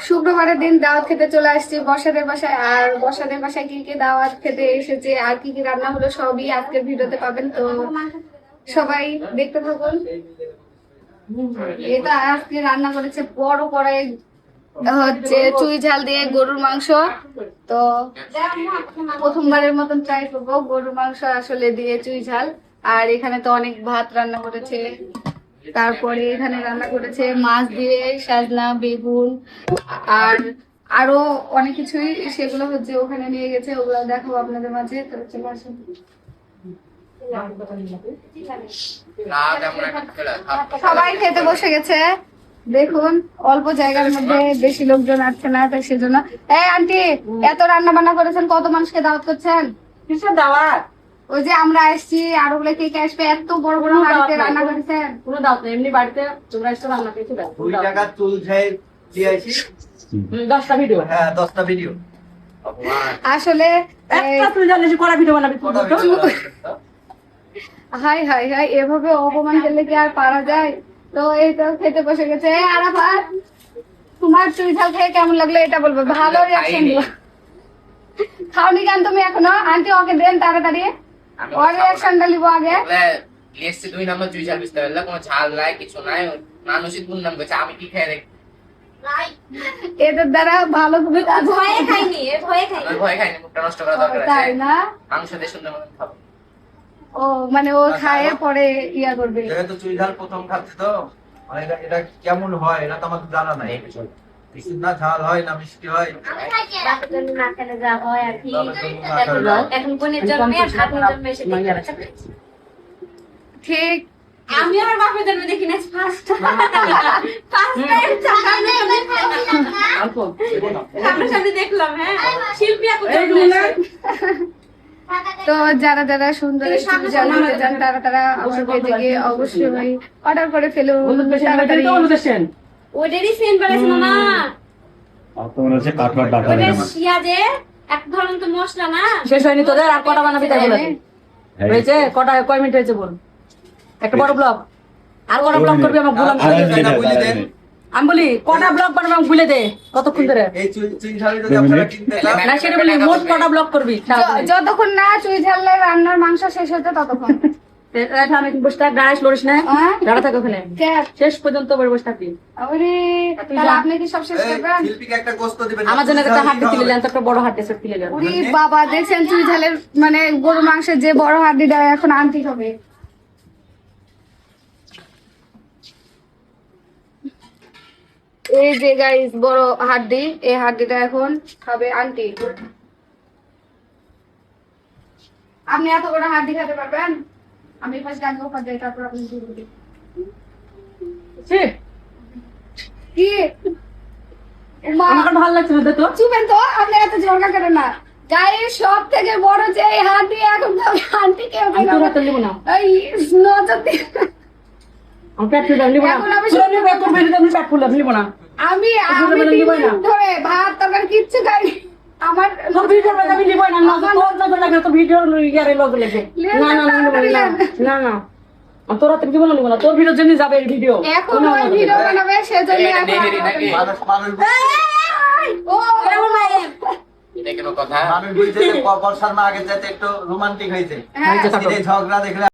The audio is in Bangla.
শুক্রবারের দিন দাওয়াত খেতে চলে আসছি বর্ষাদের বাসায়। আর বর্ষাদের বাসায় কি কি দাওয়াত খেতে এসেছে আর কি কি রান্না হলো সবই আজকের ভিডিওতে পাবেন, তো সবাই দেখতে থাকুন। এটা আজকে রান্না করেছে বড় কড়াই হচ্ছে চুই ঝাল দিয়ে গরুর মাংস। তো প্রথমবারের মতন ট্রাই করবো গরুর মাংস আসলে দিয়ে চুই ঝাল। আর এখানে তো অনেক ভাত রান্না করেছে, তারপরে এখানে রান্না করেছে মাছ দিয়ে সাজনা বেগুন আর আরো অনেক কিছুই, সেগুলো হচ্ছে ওখানে নিয়ে গেছে, ওগুলো দেখাবো আপনাদের মাঝে। তো চলে আসুন। সবাই খেতে বসে গেছে, দেখুন অল্প জায়গার মধ্যে বেশি লোকজন আসছে না, তাই সেজন্য। এই আন্টি, এত রান্না বান্না করেছেন, কত মানুষকে দাওয়াত করছেন? কিসের দাওয়াত? ওই যে আমরা আসছি আরো গুলো কে কে আসবে, এত বড় বড় হাঁড়িতে রান্না করেছেন। কোনো দাওয়াত নেই, এমনি বাড়িতে তোমরা এসে রান্না করেছো। 2 টাকা চুল ঝাই দিয়েছি। 10টা ভিডিও। হ্যাঁ 10টা ভিডিও। আসলে একটা তুই জানিস করা ভিডিও বানাবি তুই তো। হাই হাই হাই, এভাবে অপমান করলে কি আর পারা যায়? তো এই তো খেতে বসে গেছে। এই আরাফাত, তোমার চুই ঝাল খেয়ে কেমন লাগলো এটা বলবো, ভালো রিয়াকশন দিও। খাওনি কেন তুমি এখনো? আন্টি ওকে দেন তাড়াতাড়ি, ওর রিয়াকশনটা নিব আগে। লিস্টে 2 নম্বর চুই ঝাল বুঝতে পারলা, কোনো ঝাল নাই কিছু নাই, মানুষই দুর্নাম করছে, আমি কি খেয়ে দেখ এদের দ্বারা ভালো তুমি ভয়ে খাইনি, ভয়ে খাইনি। আমার ভয় খাইনি, মুখটা নষ্ট করা দরকার আছে। তাই না? মাংস দিয়ে সুন্দর মতন খাবো। ও মানে ও খায় পরে ইয়া করবে। যেহেতু চুই ঝাল প্রথম খাচ্ছি তো, মানে এটা কেমন হয় এটা তো আমার জানা নাই। কিছু না ঝাল হয় না মিষ্টি হয়। বাপের জন্য না খেলে যা হয় আর কি। এখন বোনের জন্মে আর ভাগ্নের জন্মে এসে ঠিক আমি আমার বাপের জন্মে দেখি না ফার্স্ট সামনে দেখলাম। হ্যাঁ শিল্পী আপু তো যারা যারা সুন্দর জানাতে চান তারা তারা আমার পেজে গিয়ে অবশ্যই অর্ডার করে ফেলুন তাড়াতাড়ি। ওদেরই সেন্ট বানাইছে মামা। ওদের শিয়াজে এক ধরনের তো মশলা না। শেষ হয়নি তোদের, আর কটা বানাবি তাই বলে হয়েছে? কটা কয় মিনিট হয়েছে বল? একটা বড় ব্লগ আর কটা ব্লগ করবি আমাকে বল। আমি বলি কটা ব্লগ বানাবি আমাকে বলে দে, কতক্ষণ ধরে? এই চুই ঝাল যদি আপনারা কিনতে চান, না সেটা বলি মোট কটা ব্লগ করবি? যতক্ষণ না চুই ঝালের রান্নার মাংস শেষ হচ্ছে ততক্ষণ। আমি বসে থাক, দাঁড়াইস লড়িস না, দাঁড়া থাক ওখানে শেষ পর্যন্ত বসে থাকবি। তাহলে আপনি কি সব শেষ করবেন? শিল্পীকে একটা গোস্ত দিবেন। আমার জন্য একটা হাড্ডি তুলে নেন, তো একটা বড় হাড্ডি সেট তুলে নেন। উরি বাবা, দেখছেন চুই ঝালের মানে গরু মাংসের যে বড় হাড্ডিটা এখন আনতে হবে। এই যে গাইস বড় হাড্ডি, এই হাড্ডিটা এখন খাবে আন্টি। আপনি এত বড় হাড্ডি খেতে পারবেন? আমি ফার্স্ট আগে ওপর দেই, তারপর আপনি দিয়ে দিবেন। কি মা, আমার ভালো লাগছে না তো। চুপেন তো, আপনি এত ঝগড়া করেন না। গাইস সব থেকে বড় যে এই হাড্ডি এখন তো আন্টি কেউ আমি তো রাতে নিব না, এই নজর দিয়ে আমি পেট ফুলে নিব না। এখন আমি শুনে নিব, তোর বেরিয়ে আমি পেট ফুলে নিব না। আমি 3 দিন ধরে ভাত তরকারি কিচ্ছু খাইনি। আমার তোর ভিডিও মানে আমি নিব না, না তোর নজর লাগে, তোর ভিডিও ইয়ারে নজর লাগে। না না না না না তোর হাতে জীবন নিব না, তোর ভিডিওর জন্য যাবে এই ভিডিও। এখন ওই ভিডিও বানাবে সেজন্য ও এটা কোনো কথা? মানুষ বুঝছে যে বর্ষার মা আগে যাতে একটু রোমান্টিক হয়েছে, ঝগড়া দেখলে